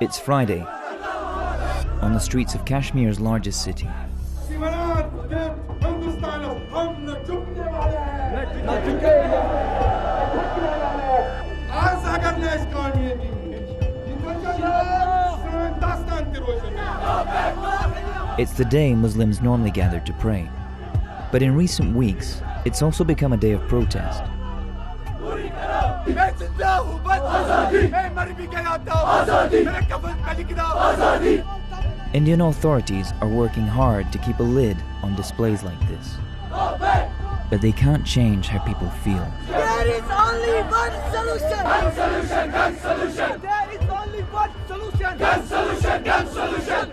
It's Friday, on the streets of Kashmir's largest city. It's the day Muslims normally gather to pray. But in recent weeks, it's also become a day of protest. Indian authorities are working hard to keep a lid on displays like this. But they can't change how people feel. There is only one solution! Gun solution! Gun solution! There is only one solution! Gun solution! Gun solution!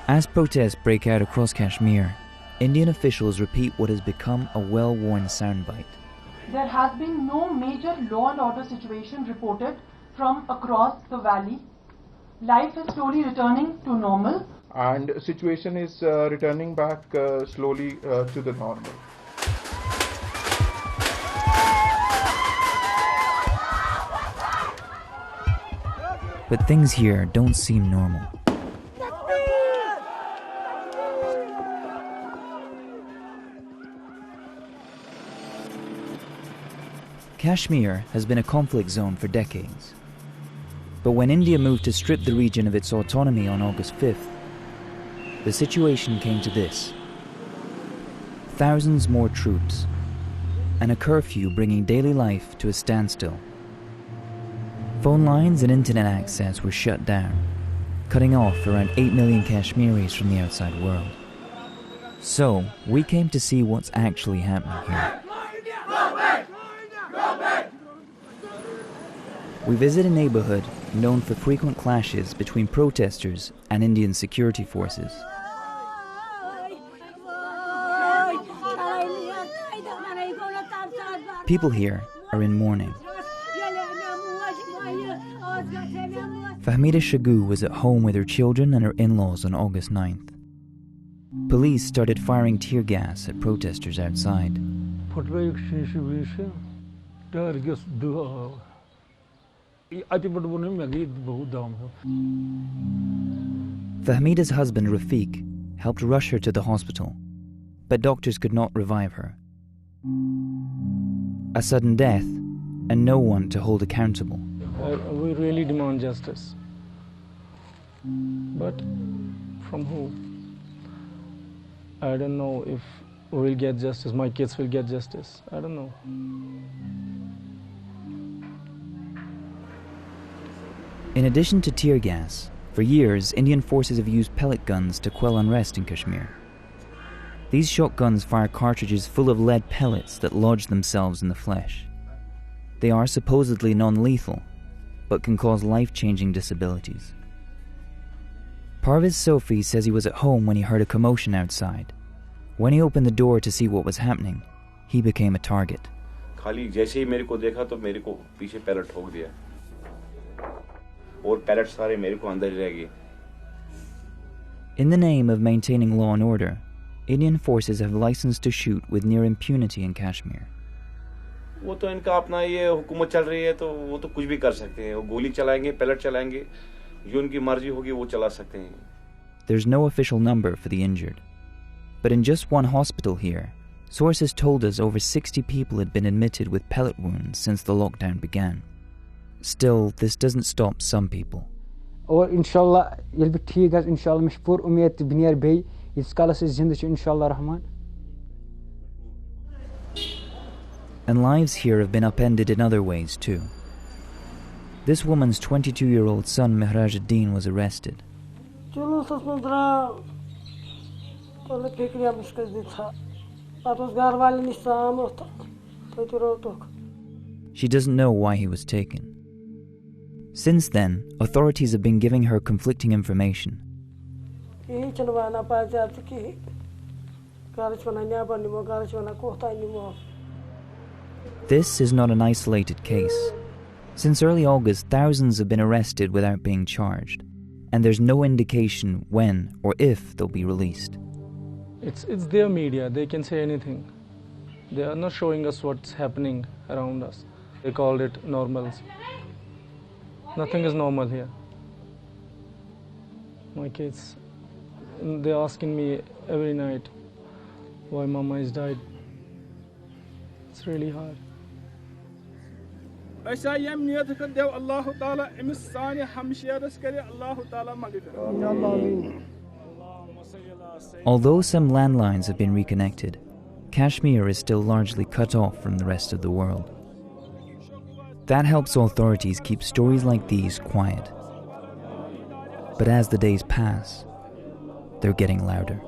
As protests break out across Kashmir, Indian officials repeat what has become a well-worn soundbite. There has been no major law and order situation reported from across the valley. Life is slowly returning to normal. And situation is returning back slowly to the normal. But things here don't seem normal. Kashmir has been a conflict zone for decades. But when India moved to strip the region of its autonomy on August 5th, the situation came to this. Thousands more troops, and a curfew bringing daily life to a standstill. Phone lines and internet access were shut down, cutting off around 8 million Kashmiris from the outside world. So, we came to see what's actually happening here. We visit a neighborhood known for frequent clashes between protesters and Indian security forces. People here are in mourning. Fahmida Shagu was at home with her children and her in-laws on August 9th. Police started firing tear gas at protesters outside. Fahmida's husband Rafiq helped rush her to the hospital, but doctors could not revive her. A sudden death and no one to hold accountable. We really demand justice. But from who? I don't know if we'll get justice, my kids will get justice. I don't know. In addition to tear gas, for years Indian forces have used pellet guns to quell unrest in Kashmir. These shotguns fire cartridges full of lead pellets that lodge themselves in the flesh. They are supposedly non-lethal, but can cause life-changing disabilities. Parvez Sofi says he was at home when he heard a commotion outside. When he opened the door to see what was happening, he became a target. In the name of maintaining law and order, Indian forces have license to shoot with near impunity in Kashmir. There's no official number for the injured. But in just one hospital here, sources told us over 60 people had been admitted with pellet wounds since the lockdown began. Still, this doesn't stop some people. And lives here have been upended in other ways too. This woman's 22-year-old son Mehrajuddin was arrested. She doesn't know why he was taken. Since then, authorities have been giving her conflicting information. This is not an isolated case. Since early August, thousands have been arrested without being charged, and there's no indication when or if they'll be released. It's their media, they can say anything. They are not showing us what's happening around us. They called it normalcy. Nothing is normal here. my kids. And they're asking me every night why Mama has died. It's really hard. Although some landlines have been reconnected, Kashmir is still largely cut off from the rest of the world. That helps authorities keep stories like these quiet. But as the days pass, they're getting louder.